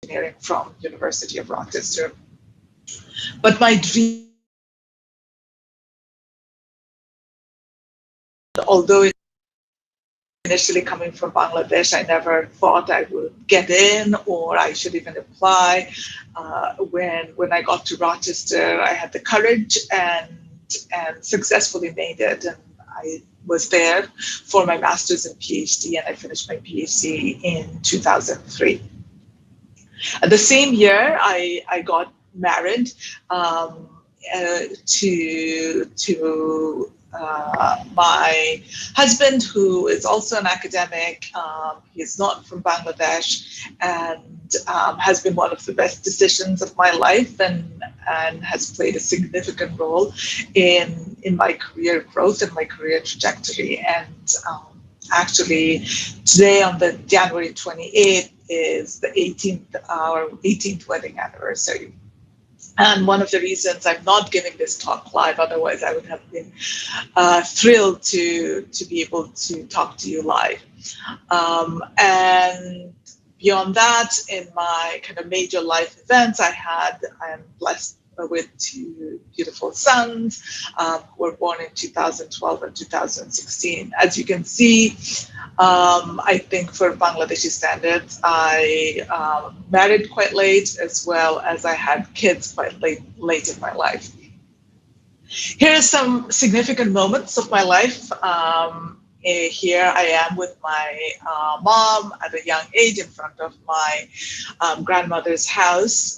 engineering from University of Rochester. But my dream, although initially coming from Bangladesh, I never thought I would get in or I should even apply. When I got to Rochester, I had the courage and successfully made it. And I was there for my master's and PhD, and I finished my PhD in 2003. The same year, I got married to my husband, who is also an academic. He's not from Bangladesh, and has been one of the best decisions of my life, and has played a significant role in my career growth and my career trajectory. And actually, today on the January 28th is the 18th wedding anniversary. And one of the reasons I'm not giving this talk live, otherwise I would have been thrilled to be able to talk to you live. And beyond that, in my kind of major life events, I am blessed with two beautiful sons who were born in 2012 and 2016. As you can see, I think for Bangladeshi standards, I married quite late, as well as I had kids quite late in my life. Here are some significant moments of my life. Here I am with my mom at a young age in front of my grandmother's house.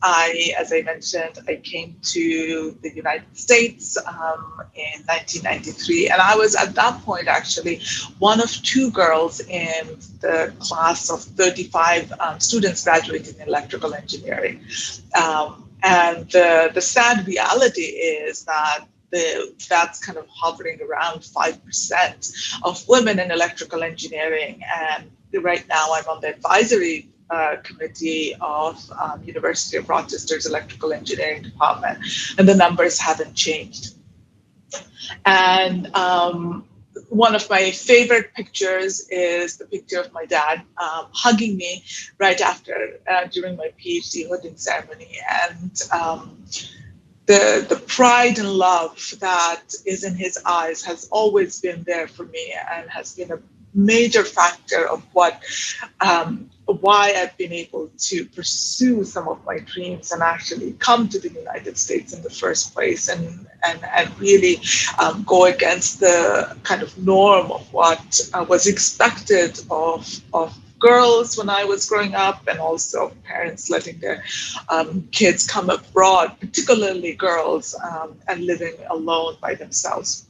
As I mentioned, I came to the United States in 1993, and I was at that point actually one of two girls in the class of 35 students graduating in electrical engineering. And the sad reality is that that's kind of hovering around 5% of women in electrical engineering. And right now I'm on the advisory committee of University of Rochester's electrical engineering department, and the numbers haven't changed. And one of my favorite pictures is the picture of my dad hugging me right after, during my PhD hooding ceremony. And the pride and love that is in his eyes has always been there for me, and has been a major factor of why I've been able to pursue some of my dreams and actually come to the United States in the first place, and really go against the kind of norm of what was expected of girls when I was growing up, and also parents letting their kids come abroad, particularly girls, and living alone by themselves.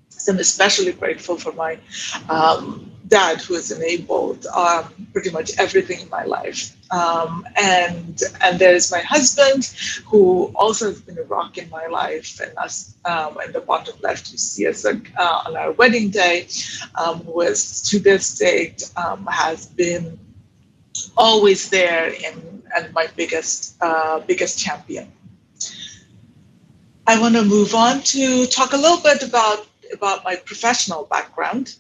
So I'm especially grateful for my dad, who has enabled pretty much everything in my life. And there's my husband, who also has been a rock in my life. And us, in the bottom left, you see us on our wedding day, who is to this date has been always there and my biggest champion. I want to move on to talk a little bit about my professional background.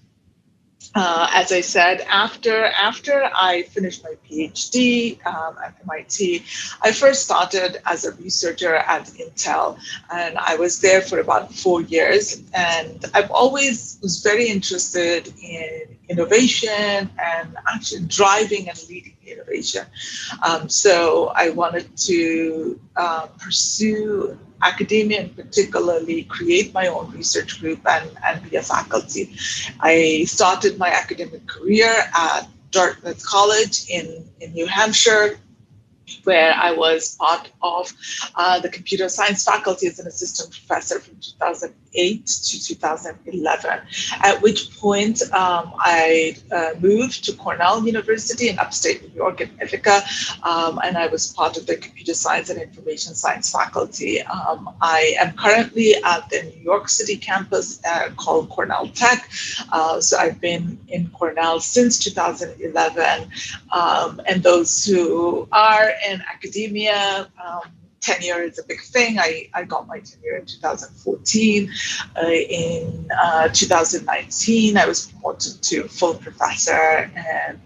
As I said, after I finished my PhD at MIT, I first started as a researcher at Intel, and I was there for about 4 years. And I've always was very interested in innovation and actually driving and leading innovation. So I wanted to pursue academia, and particularly create my own research group and be a faculty. I started my academic career at Dartmouth College in New Hampshire, where I was part of the computer science faculty as an assistant professor from 2008 to 2011, at which point I moved to Cornell University in upstate New York in Ithaca, and I was part of the computer science and information science faculty. I am currently at the New York City campus called Cornell Tech. So I've been in Cornell since 2011, and those who are in academia, tenure is a big thing. I got my tenure in 2014. In 2019, I was promoted to full professor, and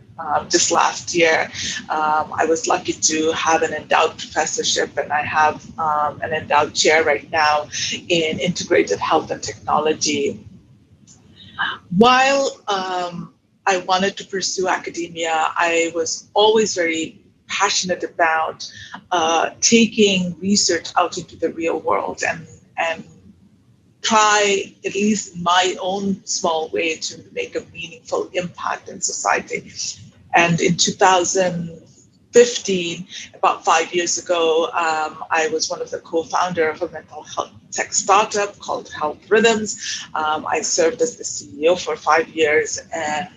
just last year. I was lucky to have an endowed professorship, and I have an endowed chair right now in integrated health and technology. While I wanted to pursue academia, I was always very passionate about taking research out into the real world and try, at least in my own small way, to make a meaningful impact in society. And in 2015, about 5 years ago, I was one of the co-founder of a mental health tech startup called Health Rhythms. I served as the CEO for 5 years, and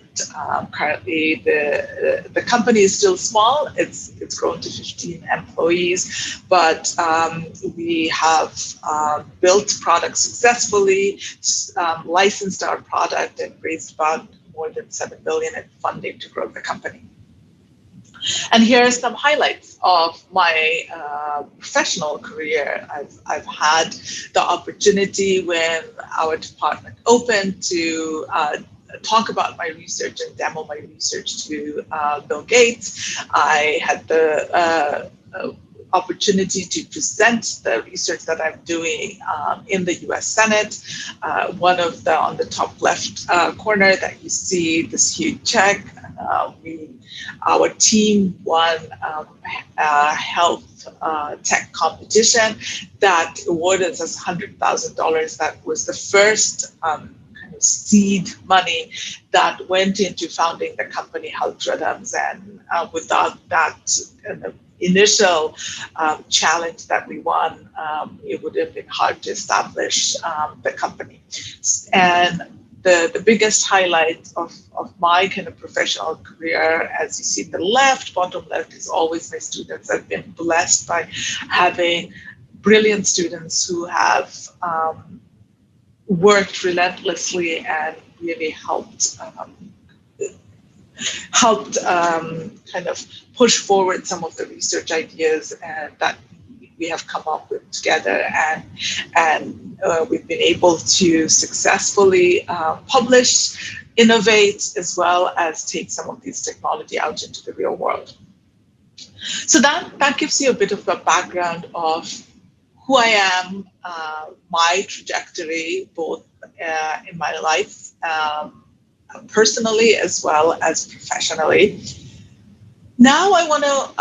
currently the company is still small. It's grown to 15 employees, but we have built products successfully, licensed our product, and raised about more than 7 billion in funding to grow the company. And here are some highlights of my professional career. I've had the opportunity when our department opened to talk about my research and demo my research to Bill Gates. I had the opportunity to present the research that I'm doing in the US Senate. One of the, on the top left corner that you see, this huge check, our team won a health tech competition that awarded us $100,000. That was the first kind of seed money that went into founding the company Health Rhythms. And without that kind of initial challenge that we won, it would have been hard to establish the company. And the biggest highlight of my kind of professional career, as you see the bottom left, is always my students. I've been blessed by having brilliant students who have worked relentlessly and really helped kind of push forward some of the research ideas that we have come up with together, and we've been able to successfully publish, innovate, as well as take some of these technology out into the real world. So that gives you a bit of a background of who I am, my trajectory, both in my life, personally as well as professionally. Now I want to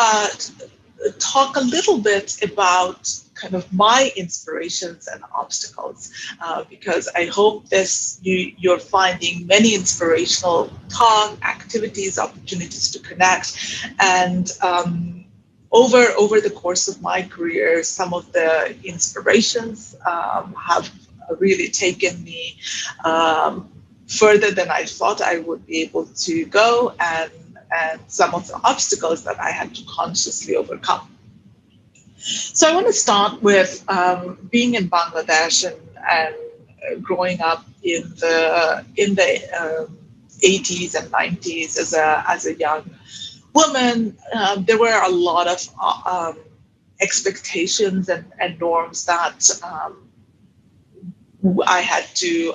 talk a little bit about kind of my inspirations and obstacles, because I hope you're finding many inspirational talk, activities, opportunities to connect. And over the course of my career, some of the inspirations have really taken me further than I thought I would be able to go, and some of the obstacles that I had to consciously overcome. So I want to start with being in Bangladesh and growing up in the 80s and 90s as a young woman. There were a lot of expectations and norms that I had to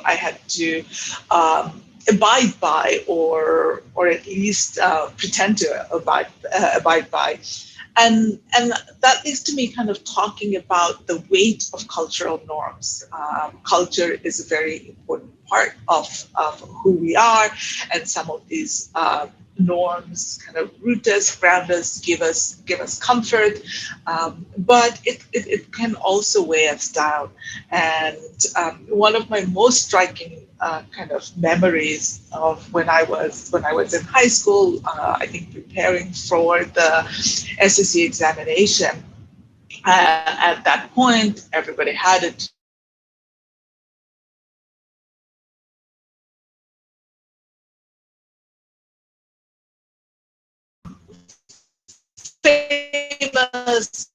abide by, or at least pretend to abide by. And that leads to me kind of talking about the weight of cultural norms. Culture is a very important part of who we are, and some of these norms kind of root us, ground us, give us comfort, but it can also weigh us down. And one of my most striking kind of memories of when I was in high school, I think preparing for the SSC examination. At that point, everybody had it. Famous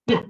Yeah.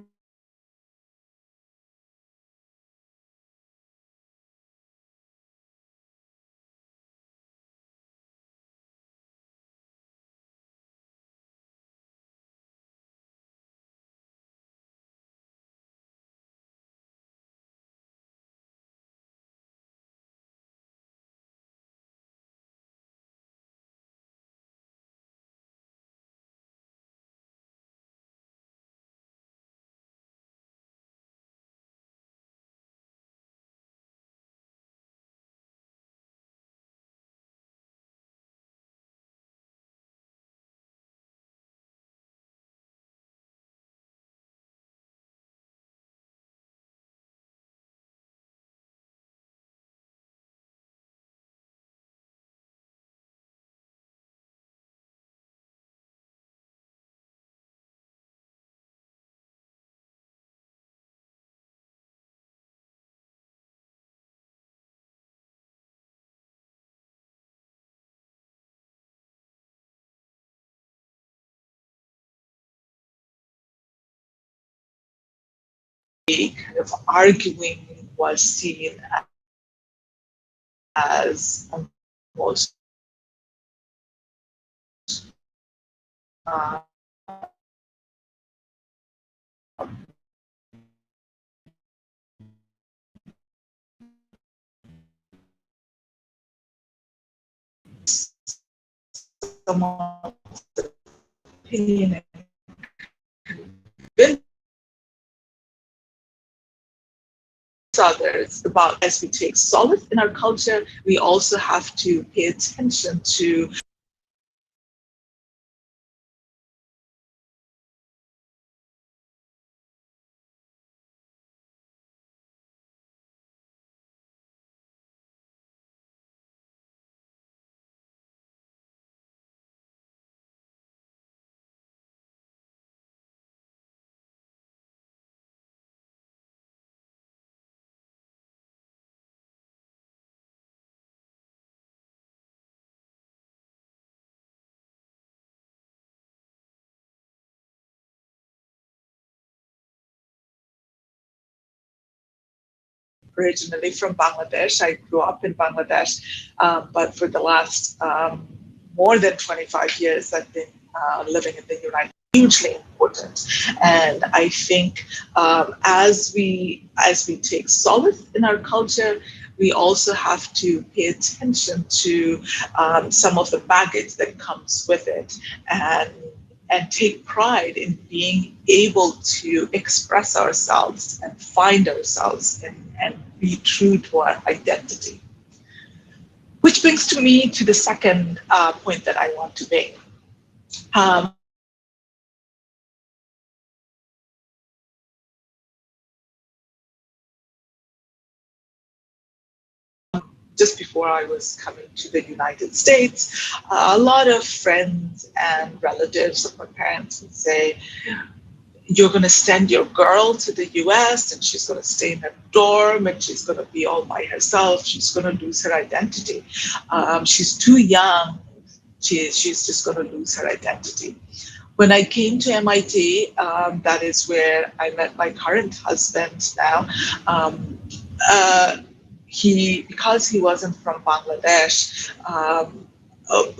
Kind of arguing was seen as almost uh, someone's opinion and others about. As we take solace in our culture, we also have to pay attention to originally from Bangladesh. I grew up in Bangladesh, but for the last more than 25 years, I've been living in the United States. Hugely important, and I think as we take solace in our culture, we also have to pay attention to some of the baggage that comes with it, and take pride in being able to express ourselves and find ourselves and be true to our identity. Which brings to me to the second point that I want to make. Um, just before I was coming to the United States, a lot of friends and relatives of my parents would say, you're going to send your girl to the US and she's going to stay in a dorm and she's going to be all by herself. She's going to lose her identity. She's too young. She's just going to lose her identity. When I came to MIT, that is where I met my current husband now. Um, uh, because he wasn't from Bangladesh,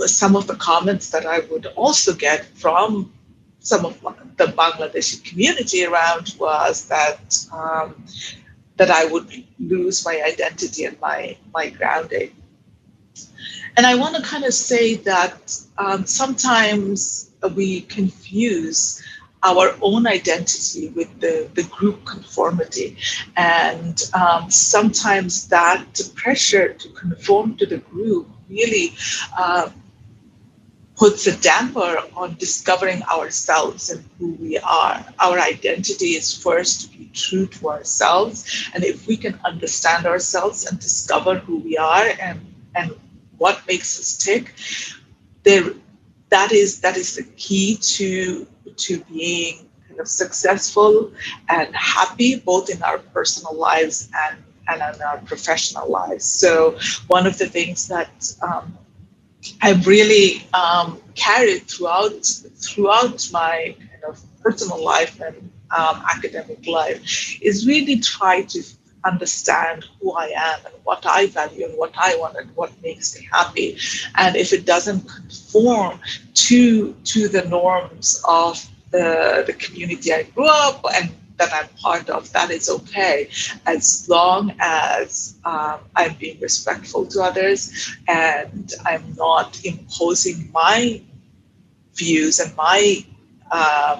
some of the comments that I would also get from some of the Bangladeshi community around was that I would lose my identity and my grounding. And I want to kind of say that sometimes we confuse our own identity with the group conformity. And sometimes that pressure to conform to the group really puts a damper on discovering ourselves and who we are. Our identity is first to be true to ourselves. And if we can understand ourselves and discover who we are and what makes us tick, there that is the key to being kind of successful and happy both in our personal lives and in our professional lives. So one of the things that I've really carried throughout my kind of personal life academic life is really try to understand who I am and what I value and what I want and what makes me happy. And if it doesn't conform to the norms of the community I grew up and that I'm part of, that is okay, as long as I'm being respectful to others and I'm not imposing my views and my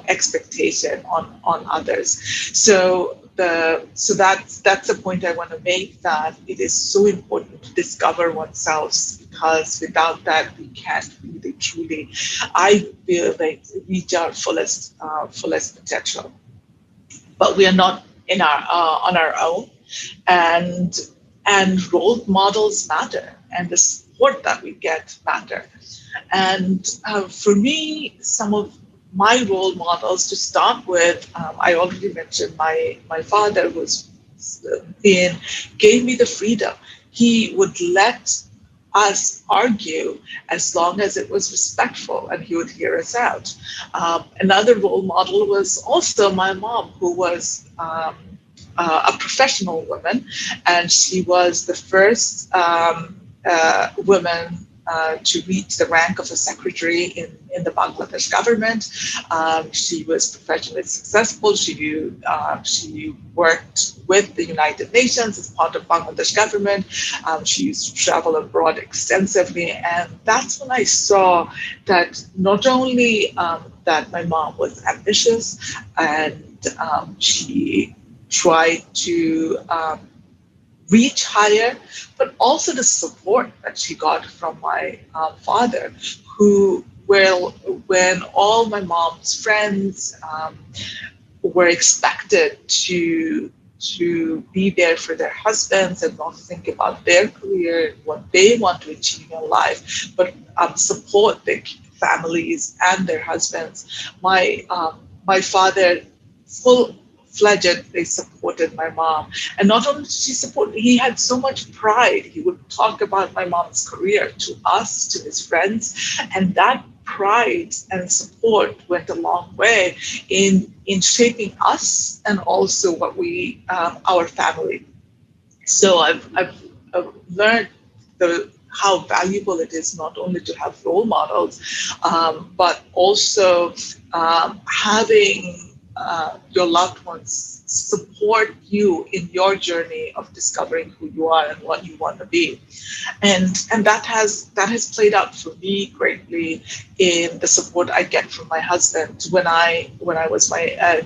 expectation on others. So that's the point I want to make, that it is so important to discover oneself, because without that we can't really truly, I feel like, reach our fullest potential. But we are not in our on our own, and role models matter, and the support that we get matter. And for me, some of my role models, to start with, I already mentioned my father was gave me the freedom. He would let us argue as long as it was respectful, and he would hear us out. Another role model was also my mom, who was a professional woman, and she was the first woman to reach the rank of a secretary in the Bangladesh government. She was professionally successful. She worked with the United Nations as part of Bangladesh government. She used to travel abroad extensively, and that's when I saw that not only that my mom was ambitious, and she tried to reach higher, but also the support that she got from my father, who, well, when all my mom's friends were expected to be there for their husbands and not think about their career, what they want to achieve in life, but support their families and their husbands. My father full-fledgedly supported my mom, and not only did she support, he had so much pride. He would talk about my mom's career to us, to his friends, and that pride and support went a long way in shaping us and also what we our family. So I've learned how valuable it is not only to have role models, but also having your loved ones support you in your journey of discovering who you are and what you want to be. And that has played out for me greatly in the support I get from my husband. When I was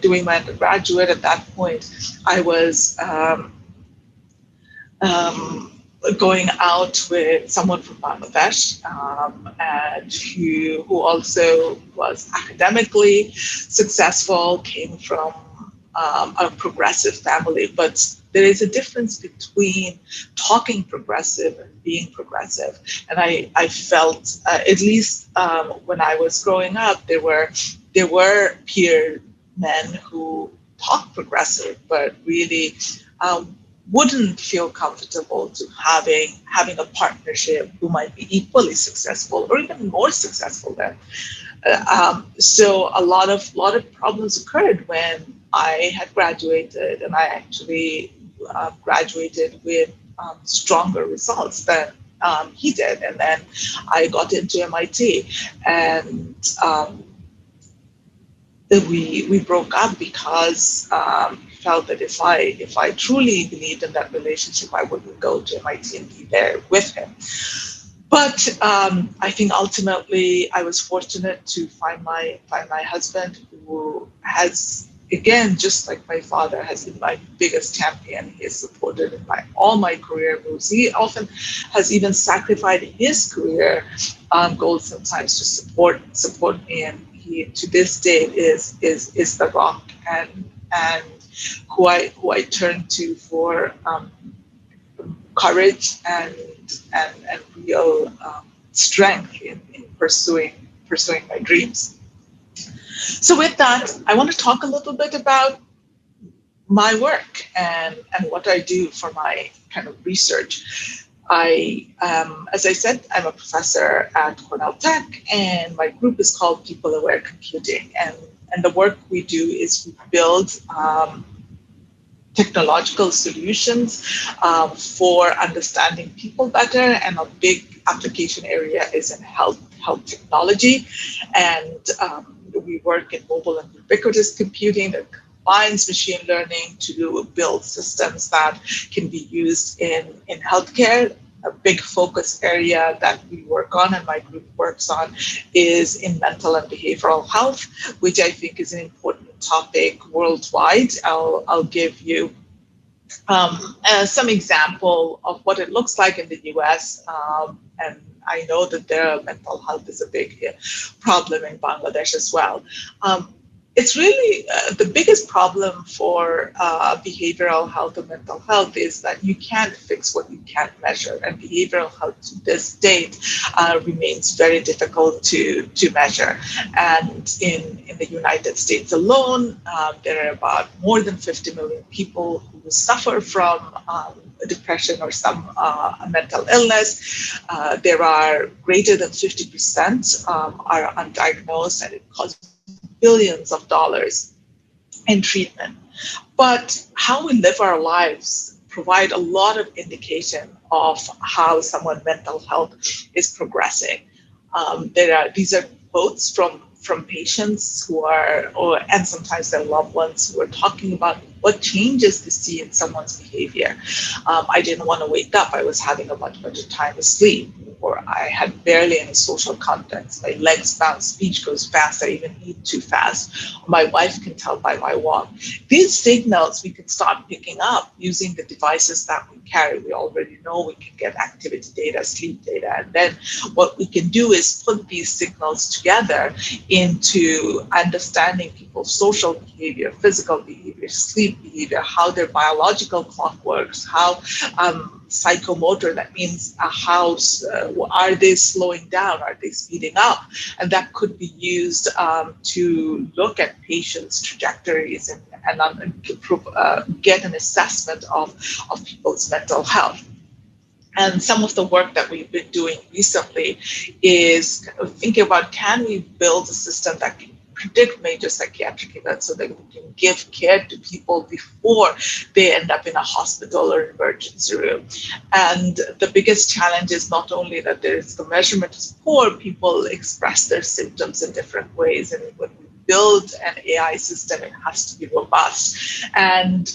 doing my undergraduate, at that point I was going out with someone from Bangladesh, and who also was academically successful, came from a progressive family. But there is a difference between talking progressive and being progressive. And I felt, at least when I was growing up, there were peer men who talked progressive, but really wouldn't feel comfortable to having a partnership who might be equally successful or even more successful than. So a lot of problems occurred when I had graduated, and I actually graduated with stronger results than he did, and then I got into MIT, and we broke up because felt that if I truly believed in that relationship, I wouldn't go to MIT and be there with him. But I think ultimately I was fortunate to find my husband, who has, again, just like my father, has been my biggest champion. He has supported in all my career moves. He often has even sacrificed his career goals sometimes to support me. And he, to this day, is the rock and who I turn to for courage and real strength in pursuing my dreams. So with that, I want to talk a little bit about my work and what I do for my kind of research. As I said, I'm a professor at Cornell Tech, and my group is called People Aware Computing. And the work we do is we build technological solutions for understanding people better, and a big application area is in health technology. And we work in mobile and ubiquitous computing that combines machine learning to build systems that can be used in healthcare. A big focus area that we work on and my group works on is in mental and behavioral health, which I think is an important topic worldwide. I'll give you some example of what it looks like in the US. And I know that their mental health is a big problem in Bangladesh as well. It's really the biggest problem for behavioral health and mental health is that you can't fix what you can't measure. And behavioral health to this date remains very difficult to measure. And in the United States alone, there are about more than 50 million people who suffer from depression or some mental illness. There are greater than 50% are undiagnosed, and it causes billions of dollars in treatment. But how we live our lives provide a lot of indication of how someone's mental health is progressing. These are quotes from patients who are, and sometimes their loved ones who are talking about what changes they see in someone's behavior. I didn't want to wake up. I was having a much better time asleep, or I had barely any social contacts. My legs bounce, speech goes fast. I even eat too fast. My wife can tell by my walk. These signals we can start picking up using the devices that we carry. We already know we can get activity data, sleep data, and then what we can do is put these signals together into understanding people's social behavior, physical behavior, sleep behavior, how their biological clock works, how psychomotor, that means how are they slowing down, are they speeding up? And that could be used to look at patients' trajectories and get an assessment of people's mental health. And some of the work that we've been doing recently is thinking about, can we build a system that can predict major psychiatric events so that we can give care to people before they end up in a hospital or emergency room. And the biggest challenge is not only that the measurement is poor, people express their symptoms in different ways. And when we build an AI system, it has to be robust. And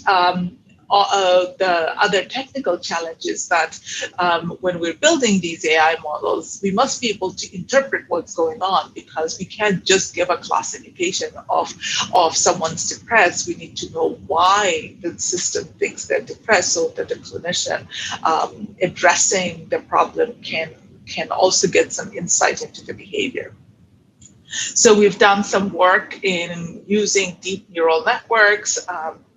the other technical challenge is that when we're building these AI models, we must be able to interpret what's going on, because we can't just give a classification of someone's depressed. We need to know why the system thinks they're depressed, so that the clinician addressing the problem can also get some insight into the behavior. So we've done some work in using deep neural networks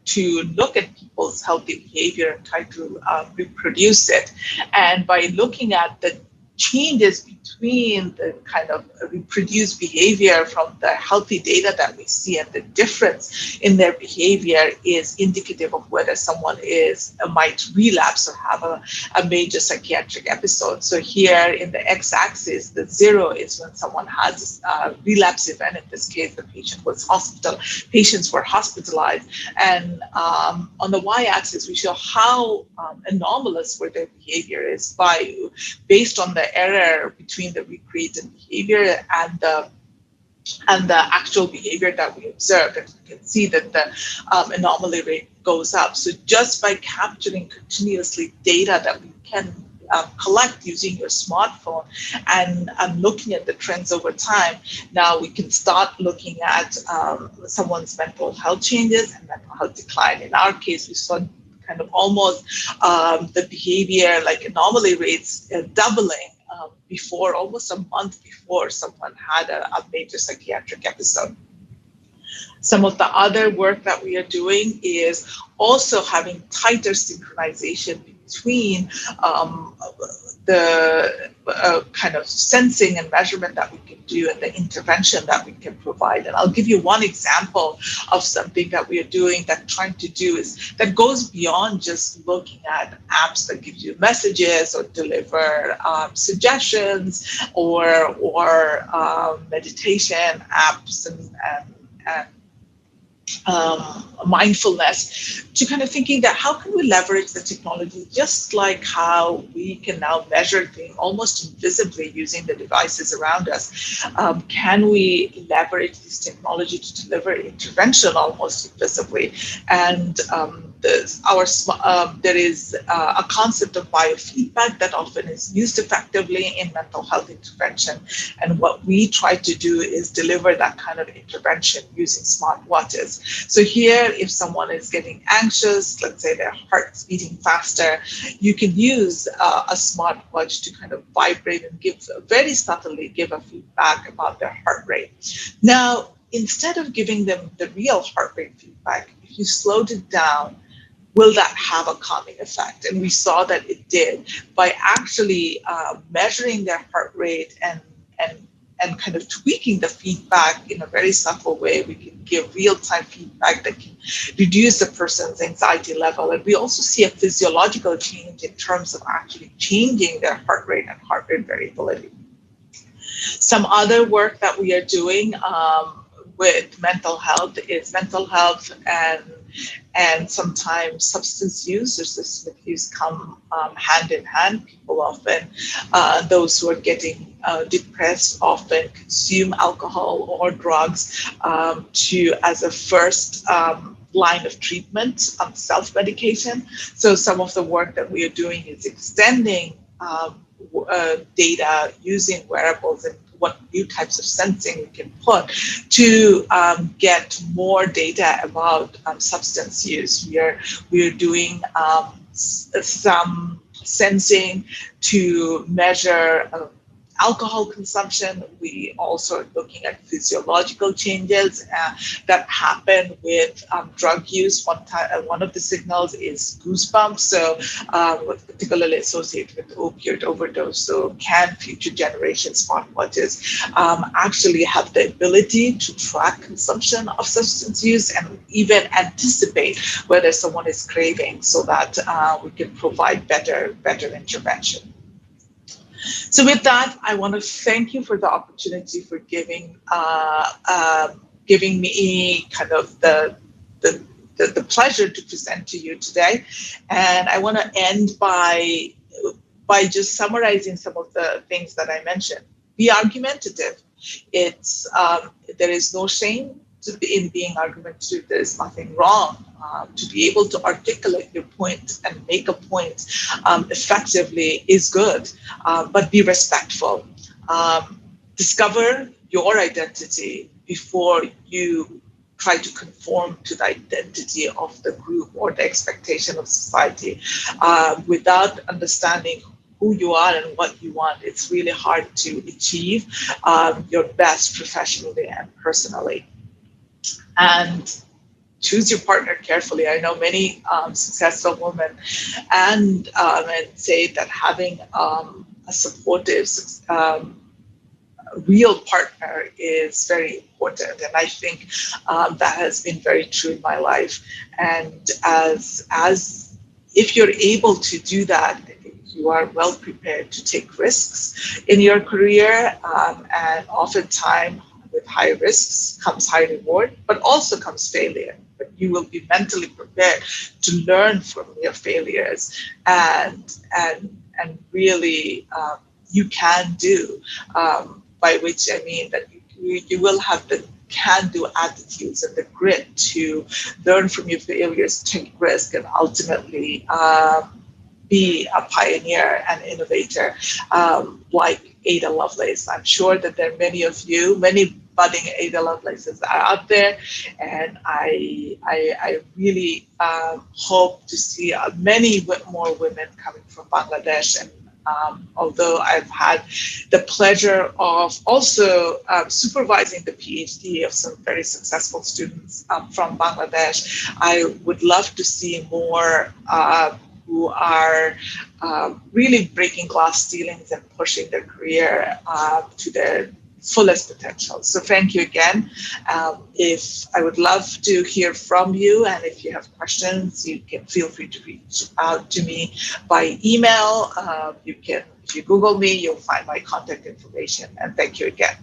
to look at people's healthy behavior and try to reproduce it. And by looking at the changes between the kind of reproduced behavior from the healthy data that we see, and the difference in their behavior is indicative of whether someone might relapse or have a major psychiatric episode. So here in the x-axis, the 0 is when someone has a relapse event. In this case, the patients were hospitalized. And on the y-axis, we show how anomalous where their behavior is based on the error between the recreated behavior and the actual behavior that we observed. And you can see that the anomaly rate goes up. So just by capturing continuously data that we can collect using your smartphone and looking at the trends over time, now we can start looking at someone's mental health changes and mental health decline. In our case, we saw kind of almost the behavior, like anomaly rates doubling before, almost a month before someone had a major psychiatric episode. Some of the other work that we are doing is also having tighter synchronization between the kind of sensing and measurement that we can do and the intervention that we can provide. And I'll give you one example of something that we are doing that trying to do is that goes beyond just looking at apps that give you messages or deliver suggestions or meditation apps and mindfulness, to kind of thinking that how can we leverage the technology just like how we can now measure things almost invisibly using the devices around us. Can we leverage this technology to deliver intervention almost invisibly? And there is a concept of biofeedback that often is used effectively in mental health intervention. And what we try to do is deliver that kind of intervention using smartwatches. So here, if someone is getting anxious, let's say their heart's beating faster, you can use a smartwatch to kind of vibrate and very subtly give a feedback about their heart rate. Now, instead of giving them the real heart rate feedback, if you slowed it down, will that have a calming effect? And we saw that it did by actually measuring their heart rate and kind of tweaking the feedback in a very subtle way. We can give real-time feedback that can reduce the person's anxiety level. And we also see a physiological change in terms of actually changing their heart rate and heart rate variability. Some other work that we are doing with mental health is mental health and sometimes substance use or systemic use come hand in hand. People often, those who are getting depressed often consume alcohol or drugs as a first line of treatment, self-medication. So some of the work that we are doing is extending data using wearables and what new types of sensing we can put to get more data about substance use. We are doing some sensing to measure alcohol consumption. We also are looking at physiological changes that happen with drug use. One of the signals is goosebumps, so particularly associated with opioid overdose. So can future generation smartwatches actually have the ability to track consumption of substance use and even anticipate whether someone is craving, so that we can provide better intervention. So with that, I want to thank you for the opportunity for giving me kind of the pleasure to present to you today. And I want to end by just summarizing some of the things that I mentioned. Be argumentative. It's there is no shame in being argumentative. There is nothing wrong. To be able to articulate your point and make a point effectively is good, but be respectful. Discover your identity before you try to conform to the identity of the group or the expectation of society. Without understanding who you are and what you want, it's really hard to achieve your best professionally and personally. And choose your partner carefully. I know many successful women and say that having a supportive, real partner is very important. And I think that has been very true in my life. And as if you're able to do that, you are well prepared to take risks in your career, and oftentimes with high risks comes high reward, but also comes failure. But you will be mentally prepared to learn from your failures and really you can do, by which I mean that you will have the can-do attitudes and the grit to learn from your failures, take risk, and ultimately be a pioneer and innovator like Ada Lovelace. I'm sure that there are many budding Ada Lovelaces are out there, and I really hope to see many more women coming from Bangladesh. And although I've had the pleasure of also supervising the PhD of some very successful students from Bangladesh, I would love to see more who are really breaking glass ceilings and pushing their career to their fullest potential. So thank you again. If I would love to hear from you, and if you have questions, you can feel free to reach out to me by email. You can, if you Google me, you'll find my contact information. And thank you again.